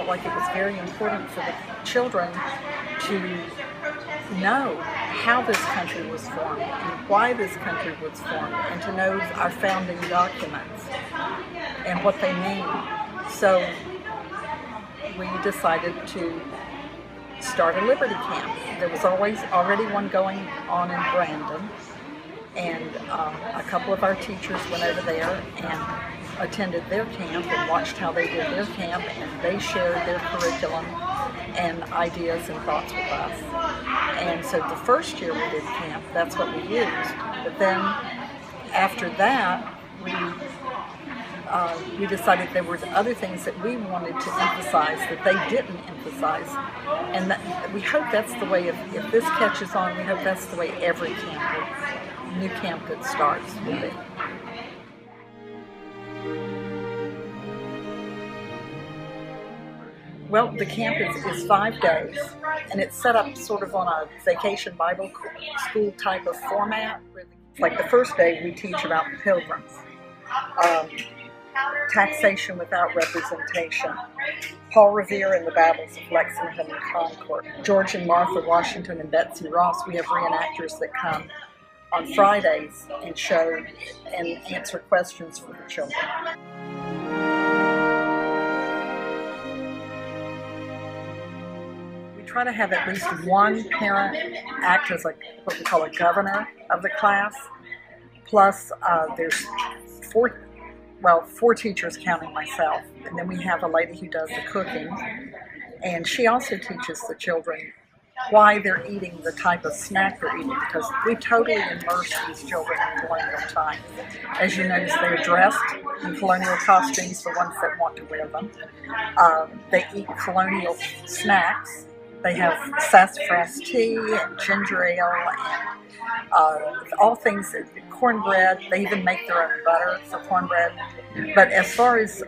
felt like it was very important for the children to know how this country was formed and why this country was formed, and to know our founding documents and what they mean. So we decided to start a Liberty Camp. There was already one going on in Brandon, and a couple of our teachers went over there and attended their camp and watched how they did their camp, and they shared their curriculum and ideas and thoughts with us. And so the first year we did camp, that's what we used. But then after that, we decided there were other things that we wanted to emphasize that they didn't emphasize. And we hope that's the way, if this catches on, we hope that's the way every new camp that starts will be. Well, the camp is 5 days, and it's set up sort of on a vacation Bible school type of format. Like the first day, we teach about the Pilgrims, taxation without representation, Paul Revere and the battles of Lexington and Concord, George and Martha Washington and Betsy Ross. We have reenactors that come on Fridays and show and answer questions for the children. Try to have at least one parent act as what we call a governor of the class. Plus, there's four teachers counting myself, and then we have a lady who does the cooking, and she also teaches the children why they're eating the type of snack they're eating, because we totally immerse these children in colonial time. As you notice, they're dressed in colonial costumes, the ones that want to wear them. They eat colonial snacks. They have sassafras tea and ginger ale and all things, cornbread. They even make their own butter for cornbread. But as far as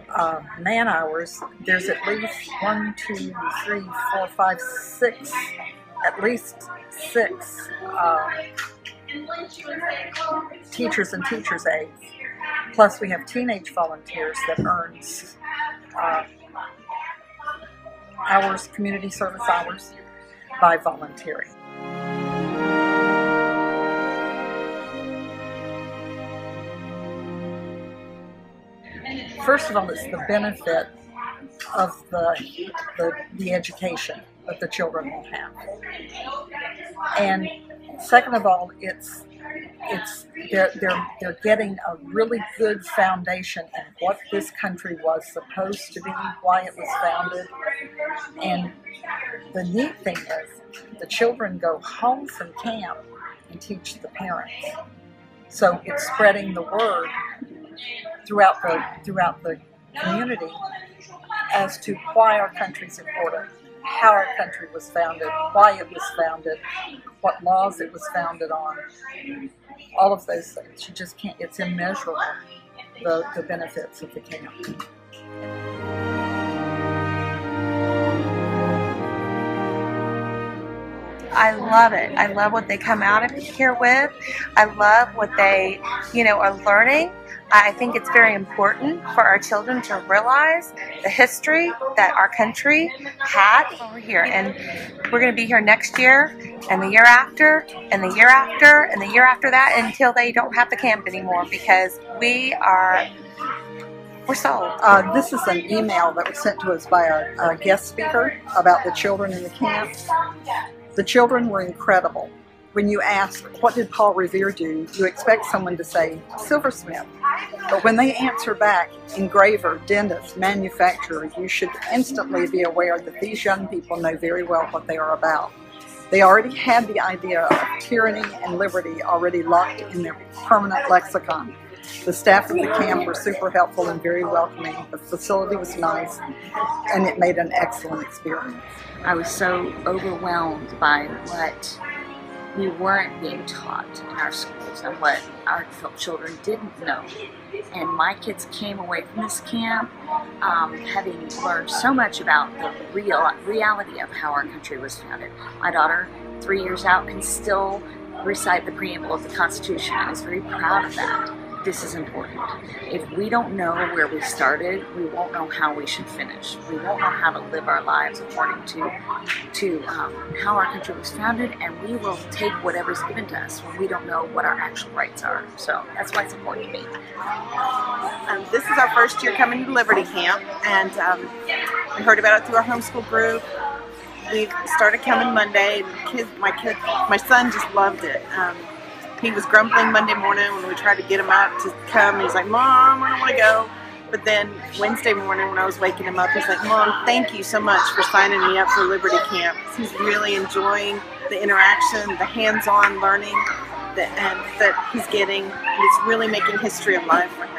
man hours, there's at least 1, 2, 3, 4, 5, 6, at least 6 teachers and teachers' aides. Plus we have teenage volunteers that earns hours, community service hours, by volunteering. First of all, it's the benefit of the education that the children will have, and second of all, they're getting a really good foundation in what this country was supposed to be, why it was founded. And the neat thing is the children go home from camp and teach the parents. So it's spreading the word throughout the community as to why our country's important, how our country was founded, why it was founded, what laws it was founded on. All of those things. You just can't, it's immeasurable, the benefits of the camp. I love it. I love what they come out of here with. I love what they, are learning. I think it's very important for our children to realize the history that our country had over here. And we're going to be here next year, and the year after, and the year after, and the year after that, until they don't have the camp anymore, because we're sold. This is an email that was sent to us by a guest speaker about the children in the camp. The children were incredible. When you ask, what did Paul Revere do, you expect someone to say, silversmith. But when they answer back, engraver, dentist, manufacturer, you should instantly be aware that these young people know very well what they are about. They already had the idea of tyranny and liberty already locked in their permanent lexicon. The staff of the camp were super helpful and very welcoming. The facility was nice, and it made an excellent experience. I was so overwhelmed by what we weren't being taught in our schools and what our children didn't know. And my kids came away from this camp having learned so much about the reality of how our country was founded. My daughter, 3 years out, can still recite the preamble of the Constitution and is very proud of that. this is important. If we don't know where we started, we won't know how we should finish. We won't know how to live our lives according to how our country was founded, and we will take whatever's given to us when we don't know what our actual rights are. So that's why it's important to me. This is our first year coming to Liberty Camp, and we heard about it through our homeschool group. We started coming Monday. My son just loved it. He was grumbling Monday morning when we tried to get him out to come. He's like, "Mom, I don't want to go." But then Wednesday morning when I was waking him up, he's like, "Mom, thank you so much for signing me up for Liberty Camp." He's really enjoying the interaction, the hands-on learning that he's getting. It's really making history alive for him.